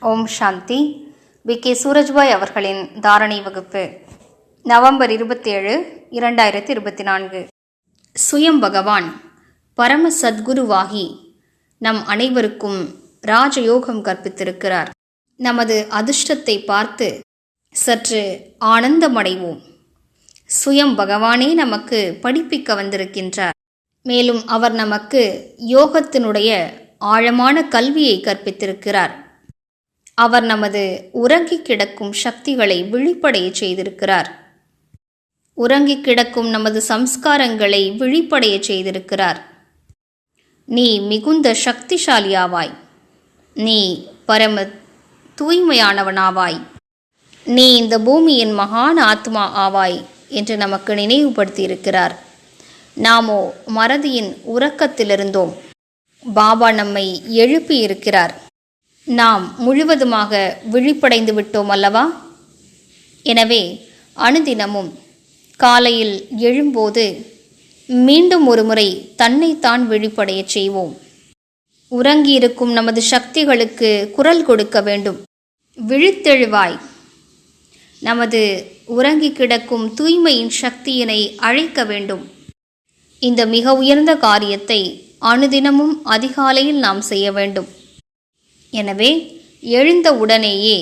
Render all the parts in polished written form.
ஓம் சாந்தி. K Surajbhai அவர்களின் தாரணை வகுப்பு நவம்பர் 27, 2024. சுயம் பகவான் பரம சத்குருவாகி நம் அனைவருக்கும் ராஜயோகம் கற்பித்திருக்கிறார். நமது அதிர்ஷ்டத்தை பார்த்து சற்று ஆனந்தமடைவோம். சுயம் பகவானே நமக்கு படிப்பிக்க வந்திருக்கின்றார். மேலும் அவர் நமக்கு யோகத்தினுடைய ஆழமான கல்வியை கற்பித்திருக்கிறார். அவர் நமது உறங்கி கிடக்கும் சக்திகளை விழிப்படைய செய்திருக்கிறார். உறங்கி கிடக்கும் நமது சம்ஸ்காரங்களை விழிப்படைய செய்திருக்கிறார். நீ மிகுந்த சக்திசாலியாவாய், நீ பரம தூய்மையானவனாவாய், நீ இந்த பூமியின் மகான் ஆத்மா ஆவாய் என்று நமக்கு நினைவுபடுத்தியிருக்கிறார். நாமோ மறதியின் உறக்கத்திலிருந்தோம். பாபா நம்மை எழுப்பி இருக்கிறார். நாம் முழுவதுமாக விழிப்படைந்து விட்டோம் அல்லவா? எனவே அனுதினமும் காலையில் எழும்போது மீண்டும் ஒரு முறை தன்னைத்தான் விழிப்படைய செய்வோம். உறங்கியிருக்கும் நமது சக்திகளுக்கு குரல் கொடுக்க வேண்டும். விழித்தெழுவாய், நமது உறங்கி கிடக்கும் தூய்மையின் சக்தியினை அழைக்க வேண்டும். இந்த மிக உயர்ந்த காரியத்தை அனுதினமும் அதிகாலையில் நாம் செய்ய வேண்டும். எனவே எழுந்த உடனேயே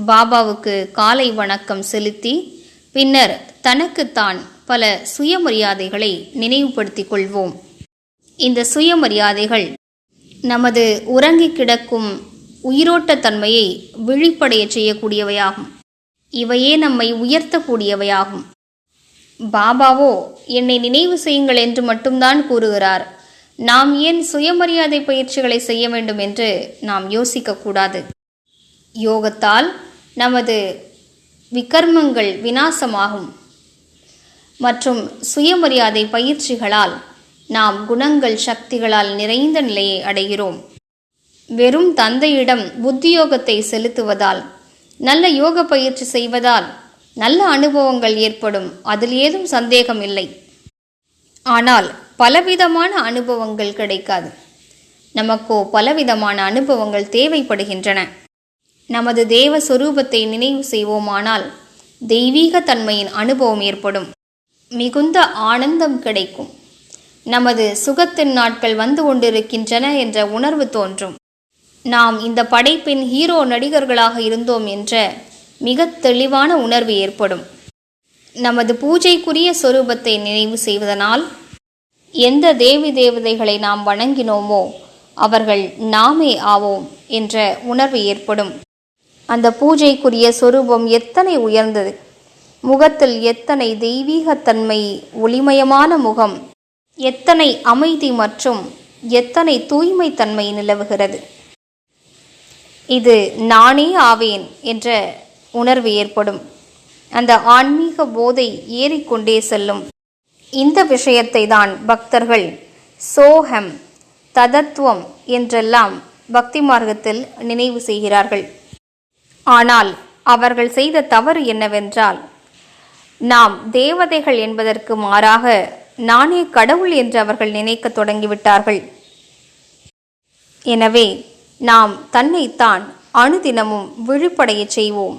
பாபாவுக்கு காலை வணக்கம் செலுத்தி பின்னர் தனக்குத்தான் பல சுயமரியாதைகளை நினைவுபடுத்திக் கொள்வோம். இந்த சுயமரியாதைகள் நமது உறங்கி கிடக்கும் உயிரோட்டத்தன்மையை விழிப்படைய செய்யக்கூடியவையாகும். இவையே நம்மை உயர்த்தக்கூடியவையாகும். பாபாவோ என்னை நினைவு செய்யுங்கள் என்று மட்டும்தான் கூறுகிறார். நாம் ஏன் சுயமரியாதை பயிற்சிகளை செய்ய வேண்டும் என்று நாம் யோசிக்கக்கூடாது. யோகத்தால் நமது விகர்மங்கள் விநாசமாகும் மற்றும் சுயமரியாதை பயிற்சிகளால் நாம் குணங்கள் சக்திகளால் நிறைந்த நிலையை அடைகிறோம். வெறும் தந்தையிடம் புத்தியோகத்தை செலுத்துவதால், நல்ல யோக பயிற்சி செய்வதால் நல்ல அனுபவங்கள் ஏற்படும். அதில் ஏதும் சந்தேகம் இல்லை. ஆனால் பலவிதமான அனுபவங்கள் கிடைக்காது. நமக்கோ பலவிதமான அனுபவங்கள் தேவைப்படுகின்றன. நமது தேவ சொரூபத்தை நினைவு செய்வோமானால் தெய்வீக தன்மையின் அனுபவம் ஏற்படும். மிகுந்த ஆனந்தம் கிடைக்கும். நமது சுகத்தின் நாட்கள் வந்து கொண்டிருக்கின்றன என்ற உணர்வு தோன்றும். நாம் இந்த படைப்பின் ஹீரோ நடிகர்களாக இருந்தோம் என்ற மிக தெளிவான உணர்வு ஏற்படும். நமது பூஜைக்குரிய சொரூபத்தை நினைவு செய்வதனால் எந்த தேவி தேவதைகளை நாம் வணங்கினோமோ அவர்கள் நாமே ஆவோம் என்ற உணர்வு ஏற்படும். அந்த பூஜைக்குரிய சொரூபம் எத்தனை உயர்ந்தது! முகத்தில் எத்தனை தெய்வீகத்தன்மை, ஒளிமயமான முகம், எத்தனை அமைதி மற்றும் எத்தனை தூய்மை தன்மை நிலவுகிறது! இது நானே ஆவேன் என்ற உணர்வு ஏற்படும். அந்த ஆன்மீக போதை ஏறிக்கொண்டே செல்லும். இந்த விஷயத்தை தான் பக்தர்கள் சோஹம், ததத்துவம் என்றெல்லாம் பக்தி மார்க்கத்தில் நினைவு செய்கிறார்கள். ஆனால் அவர்கள் செய்த தவறு என்னவென்றால், நாம் தேவதைகள் என்பதற்கு மாறாக நானே கடவுள் என்று அவர்கள் நினைக்க தொடங்கிவிட்டார்கள். எனவே நாம் தன்னைத்தான் அனுதினமும் விழிப்படைய செய்வோம்.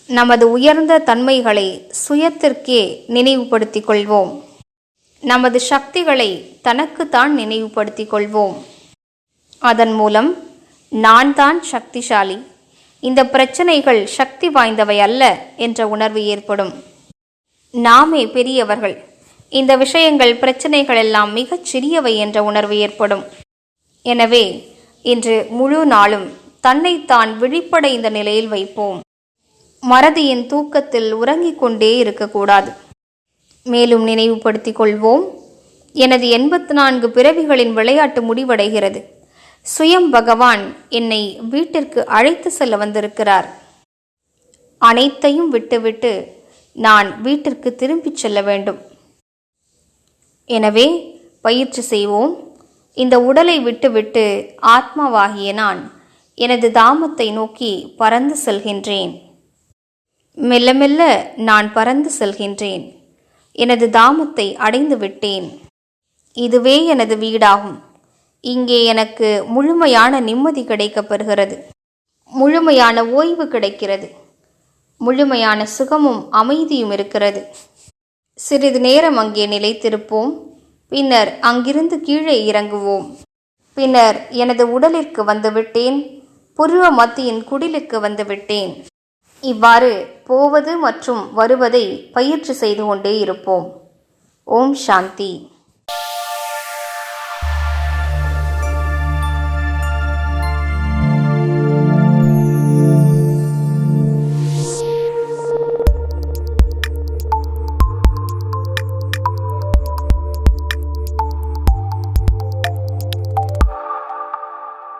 நமது உயர்ந்த தன்மைகளை சுயத்திற்கே நினைவுபடுத்திக் கொள்வோம். நமது சக்திகளை தனக்குத்தான் நினைவுபடுத்திக் கொள்வோம். அதன் மூலம் நான் தான் சக்திசாலி, இந்த பிரச்சனைகள் சக்தி வாய்ந்தவை அல்ல என்ற உணர்வு ஏற்படும். நாமே பெரியவர்கள், இந்த விஷயங்கள் பிரச்சனைகள் எல்லாம் மிகச் சிறியவை என்ற உணர்வு ஏற்படும். எனவே இன்று முழு நாளும் தன்னைத்தான் விழிப்படைந்த நிலையில் வைப்போம். மறதியின் தூக்கத்தில் உறங்கிக் கொண்டே இருக்கக்கூடாது. மேலும் நினைவுபடுத்திக் கொள்வோம், எனது 84 பிறவிகளின் விளையாட்டு முடிவடைகிறது. சுயம் பகவான் என்னை வீட்டிற்கு அழைத்து செல்ல வந்திருக்கிறார். அனைத்தையும் விட்டுவிட்டு நான் வீட்டிற்கு திரும்பிச் செல்ல வேண்டும். எனவே பயிற்சி செய்வோம். இந்த உடலை விட்டுவிட்டு ஆத்மாவாகிய நான் எனது தாமத்தை நோக்கி பறந்து செல்கின்றேன். மெல்ல மெல்ல நான் பறந்து செல்கின்றேன். எனது தாமத்தை அடைந்து விட்டேன். இதுவே எனது வீடாகும். இங்கே எனக்கு முழுமையான நிம்மதி கிடைக்கப் பெறுகிறது. முழுமையான ஓய்வு கிடைக்கிறது. முழுமையான சுகமும் அமைதியும் இருக்கிறது. சிறிது நேரம் அங்கே நிலைத்திருப்போம். பின்னர் அங்கிருந்து கீழே இறங்குவோம். பின்னர் எனது உடலிற்கு வந்துவிட்டேன், புருவ மத்தியின் குடிலுக்கு வந்துவிட்டேன். இவ்வாறு போவது மற்றும் வருவதை பயிற்சி செய்து கொண்டே இருப்போம். ஓம் சாந்தி.